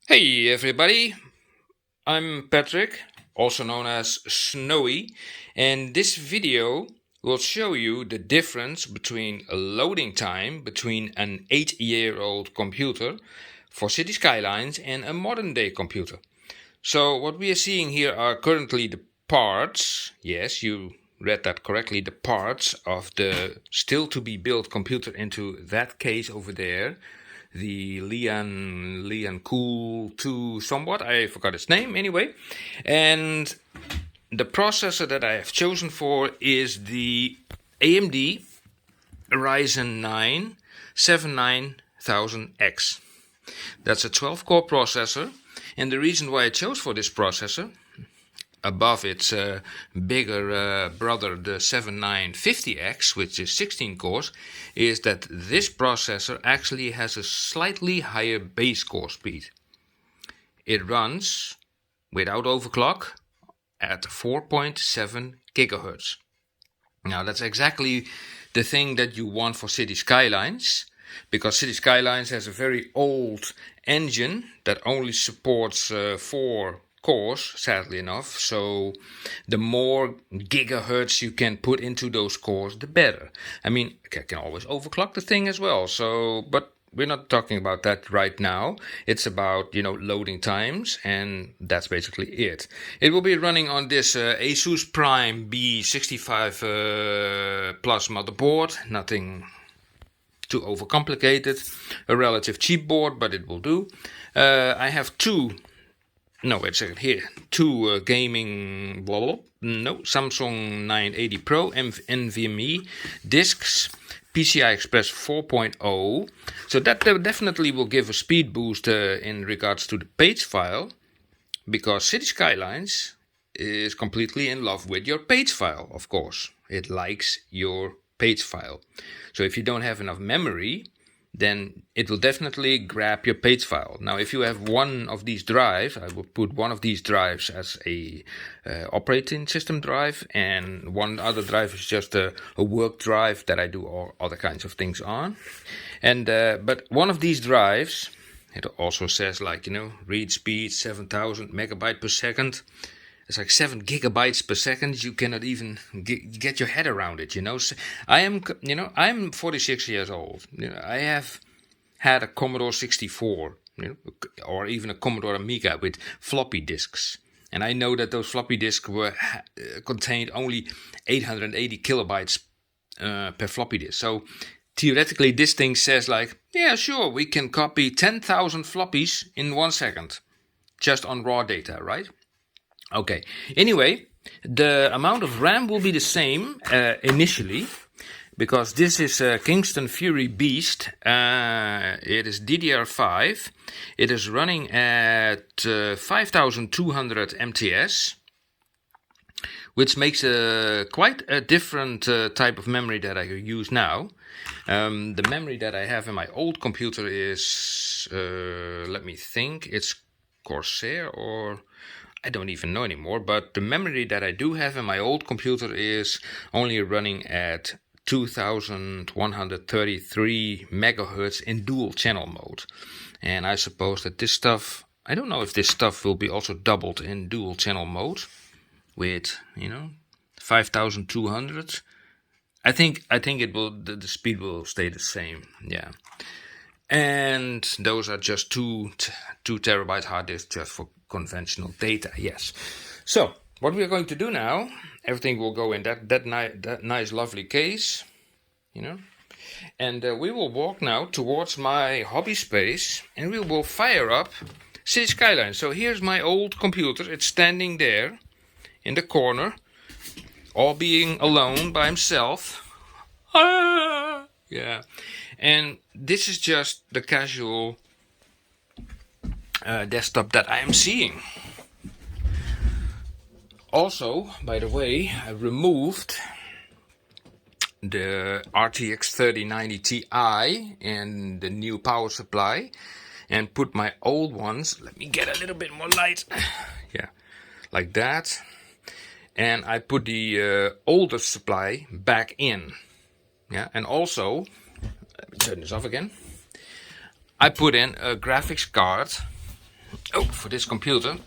Hey everybody, I'm Patrick, also known as Snowy, and this video will show you the difference between a loading time between an 8-year-old computer for City Skylines and a modern day computer. So what we are seeing here are currently the parts, yes, you read that correctly, the parts of the still to be built computer into that case over there, the Lian Cool 2 somewhat, I forgot its name anyway. And the processor that I have chosen for is the AMD Ryzen 9 79000X. That's a 12-core processor, and the reason why I chose for this processor above its bigger brother, the 7950X, which is 16 cores, is that this processor actually has a slightly higher base core speed. It runs without overclock at 4.7 gigahertz. Now that's exactly the thing that you want for City Skylines, because City Skylines has a very old engine that only supports 4 cores, sadly enough. So the more gigahertz you can put into those cores, the better. I mean, I can always overclock the thing as well. So, but we're not talking about that right now. It's about, loading times, and that's basically it. It will be running on this Asus Prime B65 Plus motherboard. Nothing too overcomplicated. A relative cheap board, but it will do. I have two gaming Samsung 980 Pro NVMe discs, PCI Express 4.0. So that definitely will give a speed boost in regards to the page file, because City Skylines is completely in love with your page file, of course. It likes your page file. So if you don't have enough memory, then it will definitely grab your page file. Now, if you have one of these drives, I will put one of these drives as a operating system drive, and one other drive is just a work drive that I do all other kinds of things on. And but one of these drives, it also says read speed 7,000 megabyte per second. It's like 7 gigabytes per second. You cannot even get your head around it. I'm 46 years old. I have had a Commodore 64, or even a Commodore Amiga with floppy disks. And I know that those floppy disks contained only 880 kilobytes per floppy disk. So theoretically, this thing says yeah, sure, we can copy 10,000 floppies in 1 second, just on raw data, right? Okay, anyway, the amount of RAM will be the same initially, because this is a Kingston Fury Beast. It is DDR5. It is running at 5200 MTS, which makes quite a different type of memory that I use now. The memory that I have in my old computer is, let me think, it's Corsair, or I don't even know anymore, but the memory that I do have in my old computer is only running at 2133 megahertz in dual channel mode. And I suppose that this stuff, I don't know if this stuff will be also doubled in dual channel mode with, 5200. I think it will, the speed will stay the same. Yeah. And those are just two terabyte hard disks just for conventional data. Yes. So what we are going to do now, everything will go in that nice lovely case, and we will walk now towards my hobby space, and we will fire up City Skylines. So here's my old computer. It's standing there in the corner, all being alone by himself. Yeah. And this is just the casual desktop that I am seeing. Also, by the way, I removed the RTX 3090 Ti and the new power supply, and put my old ones, let me get a little bit more light, yeah, like that. And I put the older supply back in. Yeah, and also, let me turn this off again. I put in a graphics card for this computer,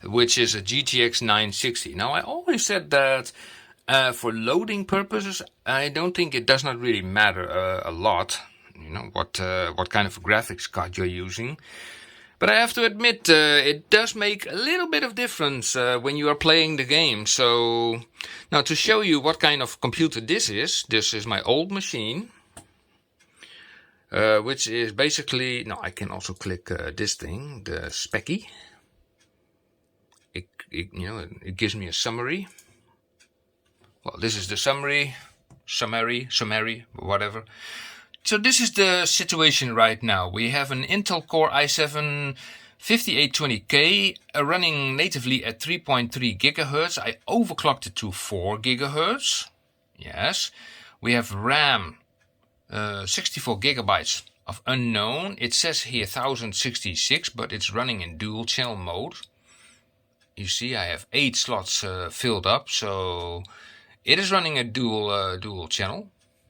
which is a GTX 960. Now, I always said that for loading purposes, I don't think it does not really matter a lot, you know, what kind of graphics card you're using. But I have to admit, it does make a little bit of difference when you are playing the game. So now to show you what kind of computer this is my old machine, which is basically, no, I can also click this thing, the specky. It gives me a summary. Well, this is the summary, whatever. So this is the situation right now. We have an Intel Core i7 5820K running natively at 3.3 gigahertz. I overclocked it to 4 gigahertz. Yes. We have RAM, 64 gigabytes of unknown. It says here 1066, but it's running in dual channel mode. You see, I have 8 slots filled up, so it is running a dual channel.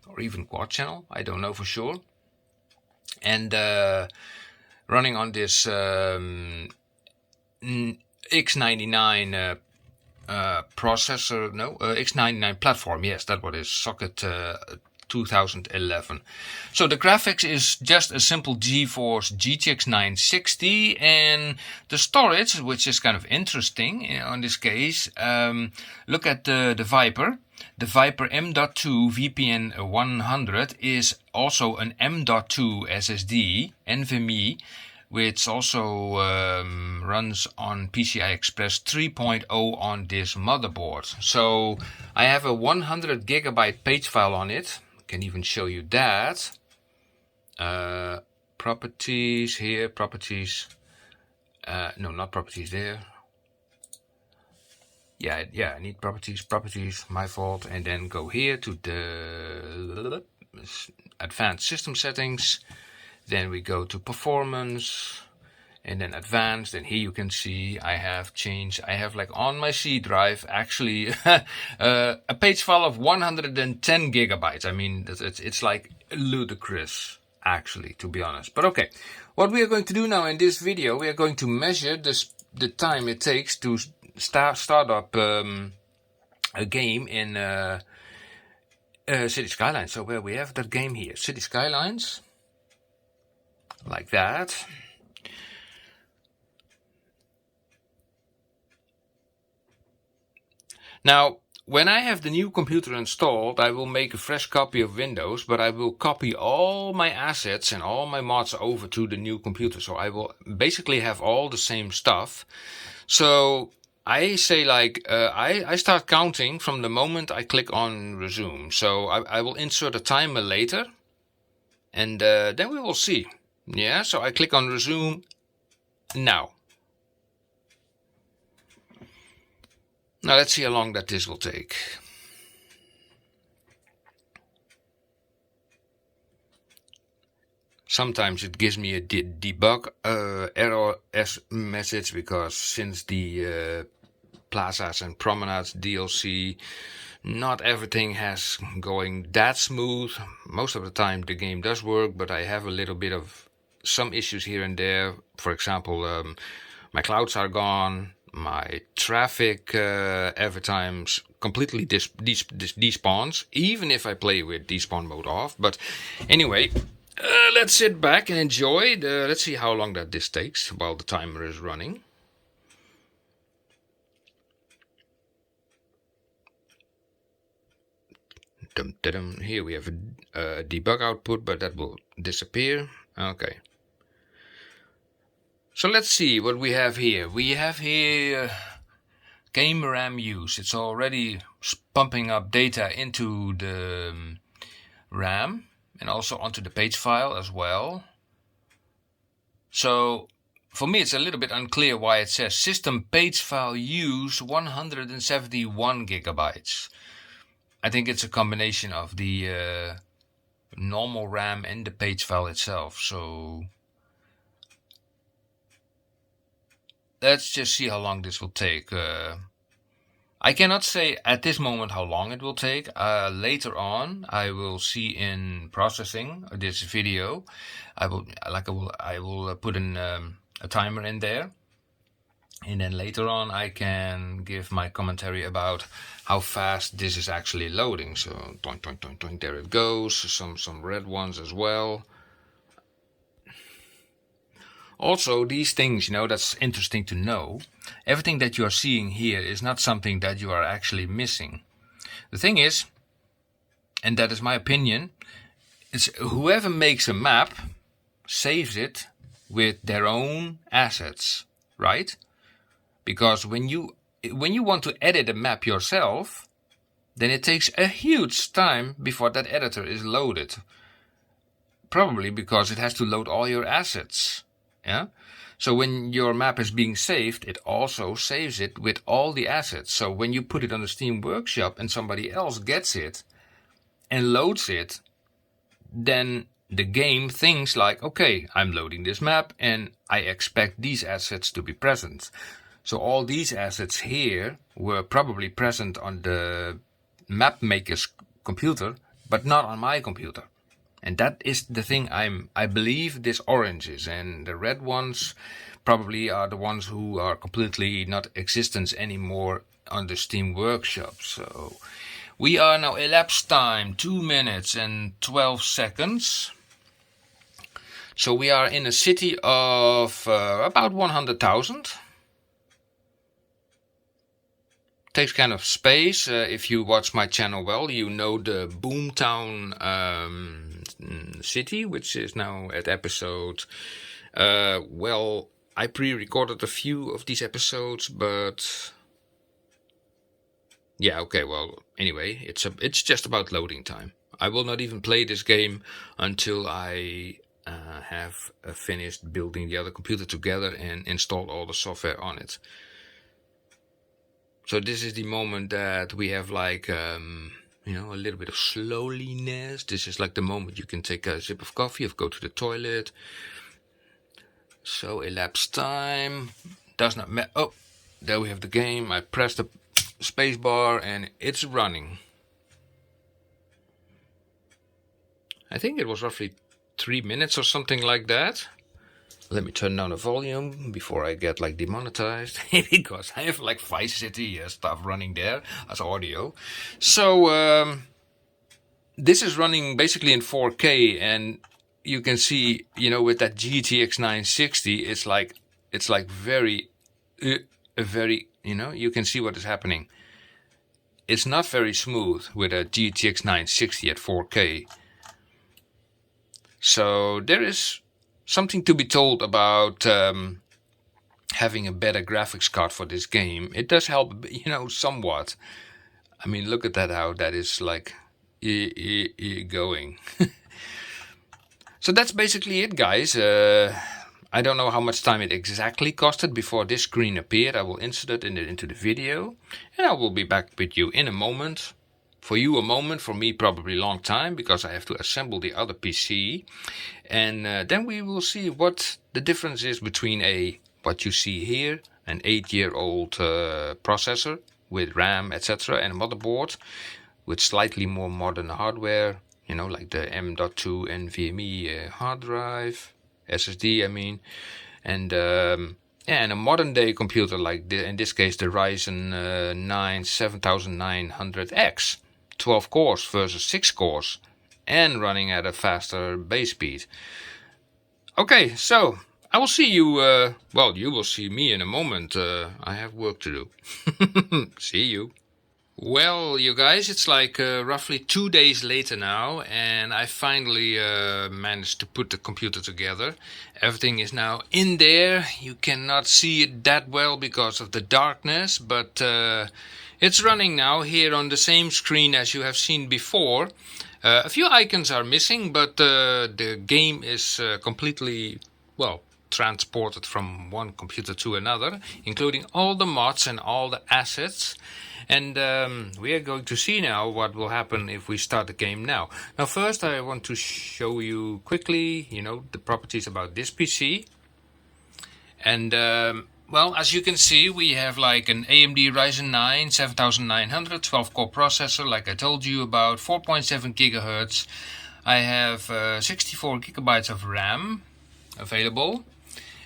Or even quad channel, I don't know for sure. And running on this X99 processor, X99 platform, yes, that what is, socket 2011. So the graphics is just a simple Geforce GTX 960, and the storage, which is kind of interesting in this case, look at the Viper. The Viper M.2 VPN 100 is also an M.2 SSD, NVMe, which also runs on PCI Express 3.0 on this motherboard. So I have a 100 gigabyte page file on it. I can even show you that. Properties here, properties. No, not properties there. Yeah, I need properties, my fault. And then go here to the advanced system settings. Then we go to performance and then advanced. And here you can see I have like on my C drive actually a page file of 110 gigabytes. I mean, it's like ludicrous actually, to be honest. But okay, what we are going to do now in this video, we are going to measure the time it takes to start up a game in City Skylines. So where we have that game here, City Skylines, like that. Now, when I have the new computer installed, I will make a fresh copy of Windows, but I will copy all my assets and all my mods over to the new computer. So I will basically have all the same stuff. So I say like, I start counting from the moment I click on resume. So I will insert a timer later, and then we will see. Yeah, so I click on resume now. Now let's see how long that this will take. Sometimes it gives me a debug error message, because since the Plazas and Promenades DLC, not everything has going that smooth. Most of the time the game does work, but I have a little bit of some issues here and there. For example, my clouds are gone. My traffic every time completely despawns, even if I play with despawn mode off. But anyway, let's sit back and enjoy. Let's see how long this takes while the timer is running. Here we have a debug output, but that will disappear. Okay. So let's see what we have here. We have here game RAM use. It's already pumping up data into the RAM and also onto the page file as well. So for me it's a little bit unclear why it says system page file use 171 gigabytes. I think it's a combination of the normal RAM and the page file itself. So let's just see how long this will take. I cannot say at this moment how long it will take. Later on, I will see in processing this video. I will put in a timer in there, And then later on I can give my commentary about how fast this is actually loading. So toink, toink, toink, toink, there it goes. Some red ones as well. Also, these things, you know, that's interesting to know. Everything that you are seeing here is not something that you are actually missing. The thing is, and that is my opinion, is whoever makes a map saves it with their own assets, right? Because when you want to edit a map yourself, then it takes a huge time before that editor is loaded. Probably because it has to load all your assets. Yeah. So when your map is being saved, it also saves it with all the assets. So when you put it on the Steam Workshop and somebody else gets it and loads it, then the game thinks like, okay, I'm loading this map and I expect these assets to be present. So all these assets here were probably present on the map maker's computer, but not on my computer. And that is the thing I believe this orange is. And the red ones probably are the ones who are completely not existent anymore on the Steam Workshop. So we are now elapsed time 2 minutes and 12 seconds. So we are in a city of about 100,000. Takes kind of space. If you watch my channel well, you know the Boomtown city, which is now at episode. Well, I pre-recorded a few of these episodes, but yeah, okay. Well, anyway, it's just about loading time. I will not even play this game until I have finished building the other computer together and installed all the software on it. So this is the moment that we have like, you know, a little bit of slowliness. This is like the moment you can take a sip of coffee or go to the toilet. So elapsed time. Does not matter. Oh, there we have the game. I pressed the space bar and it's running. I think it was roughly 3 minutes or something like that. Let me turn down the volume before I get like demonetized because I have like Vice City stuff running there as audio. So this is running basically in 4K, and you can see, you know, with that GTX 960, it's like very, you know, you can see what is happening. It's not very smooth with a GTX 960 at 4K. So there is something to be told about having a better graphics card for this game. It does help, you know, somewhat. I mean, look at that, how that is like going. So that's basically it, guys. I don't know how much time it exactly costed before this screen appeared. I will insert it into the video, and I will be back with you in a moment. For you a moment, for me probably a long time, because I have to assemble the other PC. And then we will see what the difference is between what you see here, an 8-year-old processor with RAM, etc. and a motherboard with slightly more modern hardware, you know, like the M.2 NVMe hard drive, SSD I mean, and a modern day computer like in this case the Ryzen 9 7900X. 12 cores versus 6 cores and running at a faster base speed. Okay, so I will see you, well, you will see me in a moment. I have work to do. See you. Well, you guys, it's like roughly 2 days later now, and I finally managed to put the computer together. Everything is now in there. You cannot see it that well because of the darkness, but it's running now here on the same screen as you have seen before. A few icons are missing, but the game is completely, well, transported from one computer to another, including all the mods and all the assets. And we are going to see now what will happen if we start the game now. Now first I want to show you quickly, you know, the properties about this PC. And well, as you can see, we have like an AMD Ryzen 9 7900 12-core processor, like I told you about, 4.7 gigahertz. I have 64 gigabytes of RAM available.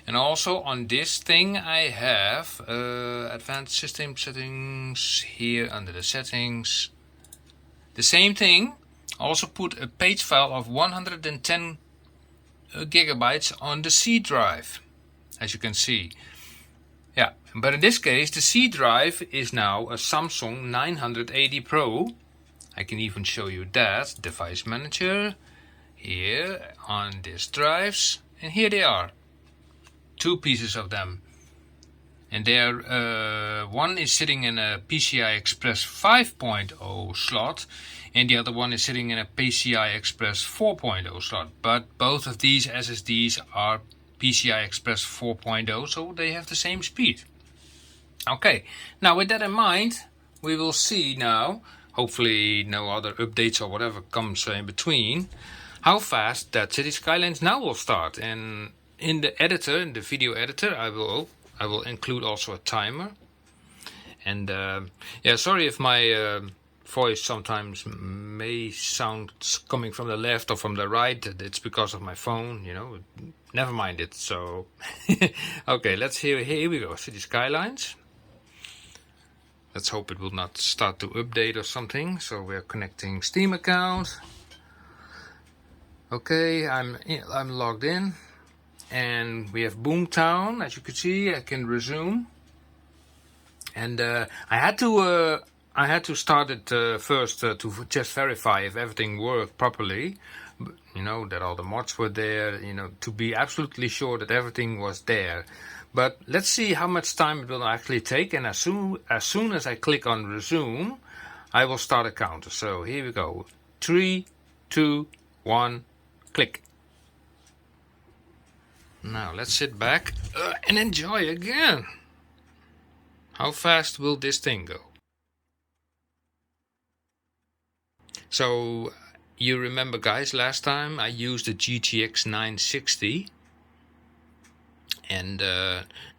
And also on this thing I have advanced system settings here under the settings. The same thing. Also put a page file of 110 gigabytes on the C drive, as you can see. Yeah, but in this case the C drive is now a Samsung 980 Pro. I can even show you that. Device manager here on disk drives, and here they are. 2 pieces of them, and they're one is sitting in a PCI Express 5.0 slot, and the other one is sitting in a PCI Express 4.0 slot. But both of these SSDs are PCI Express 4.0, so they have the same speed. Okay, now with that in mind, we will see now, hopefully no other updates or whatever comes in between, how fast that City Skylines now will start. And in the editor, in the video editor, I will include also a timer. And yeah, sorry if my voice sometimes may sound coming from the left or from the right. It's because of my phone, you know. Never mind it. So okay, let's here we go. City Skylines. Let's hope it will not start to update or something. So we're connecting Steam account. Okay, I'm logged in. And we have Boomtown, as you can see. I can resume, and I had to start it first to just verify if everything worked properly. You know, that all the mods were there. You know, to be absolutely sure that everything was there. But let's see how much time it will actually take. And as soon as I click on resume, I will start a counter. So here we go. 3, 2, 1, click. Now let's sit back and enjoy again. How fast will this thing go? So you remember, guys, last time I used the GTX 960, and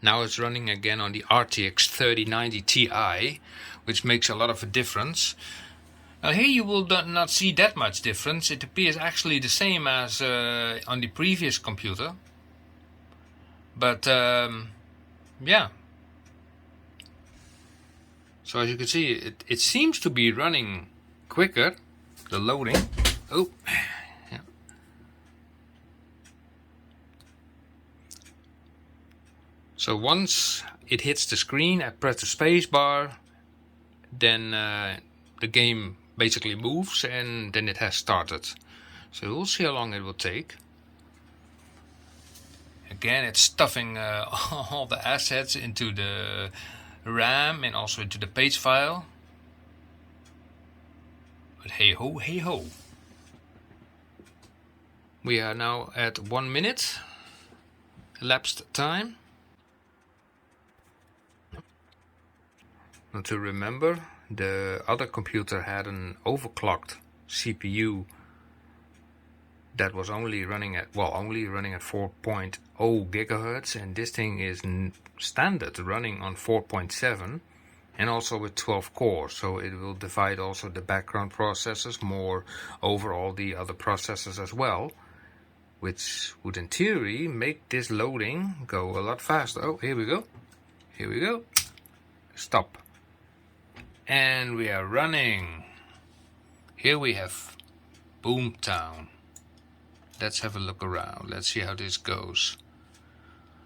now it's running again on the RTX 3090 Ti, which makes a lot of a difference. Now here you will not see that much difference. It appears actually the same as on the previous computer. But yeah, so as you can see, it seems to be running quicker, the loading. Oh, yeah. So once it hits the screen, I press the space bar, then the game basically moves, and then it has started. So we'll see how long it will take. Again, it's stuffing all the assets into the RAM and also into the page file. But hey ho, hey ho. We are now at 1 minute elapsed time. And to remember, the other computer had an overclocked CPU that was only running at 4.0 gigahertz, and this thing is standard running on 4.7 and also with 12 cores, so it will divide also the background processors more over all the other processors as well, which would in theory make this loading go a lot faster. Oh, here we go, stop, and we are running. Here we have Boomtown. Let's have a look around. Let's see how this goes.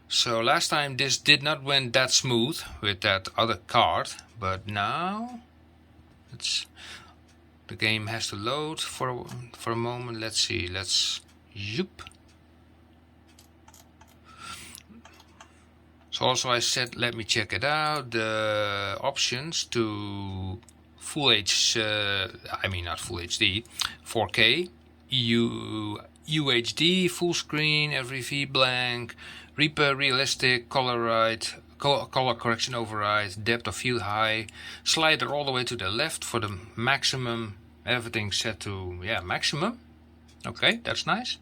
So last time this did not went that smooth with that other card, but now the game has to load for a moment. Let's see. Let's zoop. So also I said, let me check it out. The options to full not full HD, 4K, UHD, full screen, FRV blank, Reaper realistic, color correction override, depth of field high, slider all the way to the left for the maximum. Everything set to maximum. Okay, that's nice.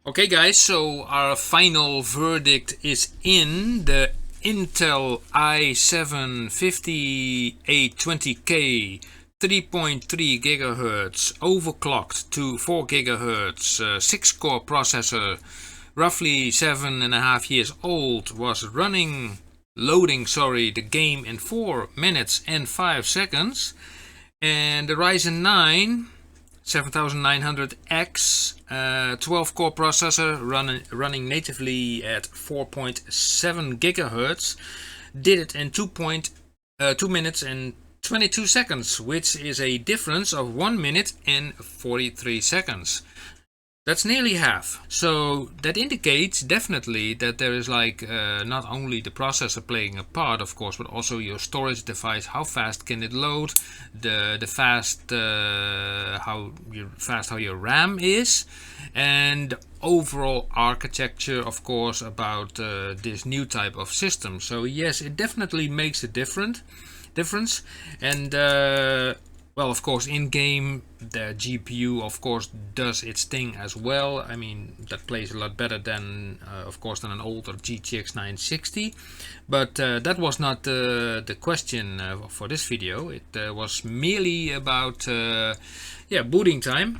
Okay guys, so our final verdict is in. The Intel i7 5820K 3.3 GHz overclocked to 4 GHz 6-core processor roughly 7.5 years old, was loading the game in 4 minutes and 5 seconds. And the Ryzen 9 7900X 12-core processor running natively at 4.7 gigahertz did it in 2 minutes and 22 seconds, which is a difference of 1 minute and 43 seconds. That's nearly half. So that indicates definitely that there is like not only the processor playing a part, of course, but also your storage device. How fast can it load? How your RAM is, and overall architecture, of course, about this new type of system. So yes, it definitely makes a difference. And well, of course, in game the GPU, of course, does its thing as well. I mean, that plays a lot better than, of course, than an older GTX 960. But that was not the question for this video. It was merely about booting time.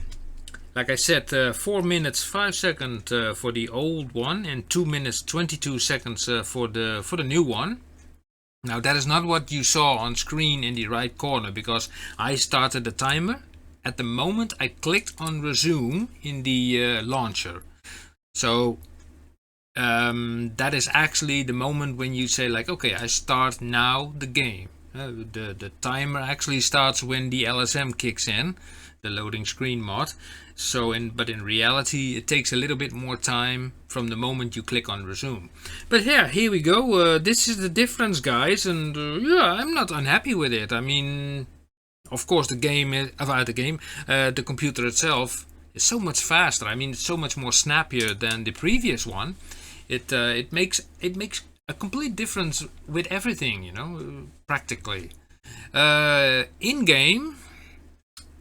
Like I said, 4 minutes 5 seconds for the old one, and 2 minutes 22 seconds for the new one. Now that is not what you saw on screen in the right corner, because I started the timer at the moment I clicked on resume in the launcher. So that is actually the moment when you say like, okay, I start now the game. The timer actually starts when the LSM kicks in, the loading screen mod. But in reality it takes a little bit more time from the moment you click on resume. But yeah, here we go. This is the difference, guys, and yeah, I'm not unhappy with it. I mean, of course, the computer itself is so much faster. I mean, it's so much more snappier than the previous one. It makes a complete difference with everything, you know, practically. In game,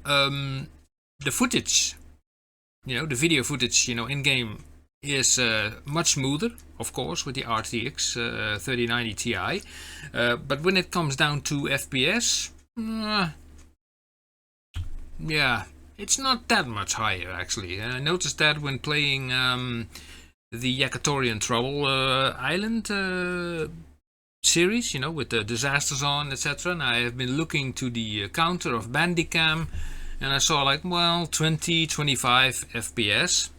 the footage, you know, the video footage, you know, in game is much smoother, of course, with the RTX 3090 Ti. But when it comes down to FPS, yeah, it's not that much higher actually. I noticed that when playing the Yakatorian Trouble Island series, you know, with the Disaster Zone, etc. And I have been looking to the counter of Bandicam, and I saw like, well, 20-25 FPS.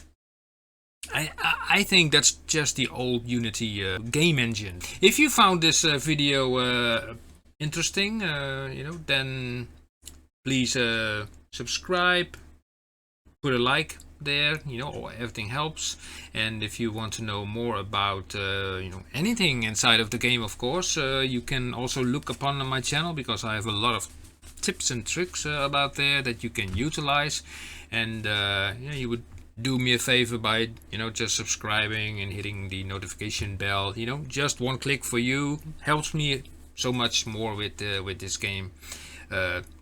I think that's just the old Unity game engine. If you found this video interesting, you know, then please subscribe, put a like there, you know, everything helps. And if you want to know more about you know, anything inside of the game, of course, you can also look upon my channel, because I have a lot of tips and tricks about there that you can utilize. And you know, you would do me a favor by, you know, just subscribing and hitting the notification bell. You know, just one click for you helps me so much more with this game,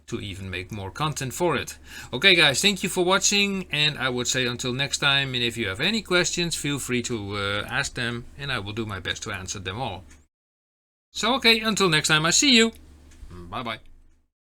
to even make more content for it. Okay guys, thank you for watching, and I would say until next time. And if you have any questions, feel free to ask them, and I will do my best to answer them all. So okay, until next time, I see you. Bye bye.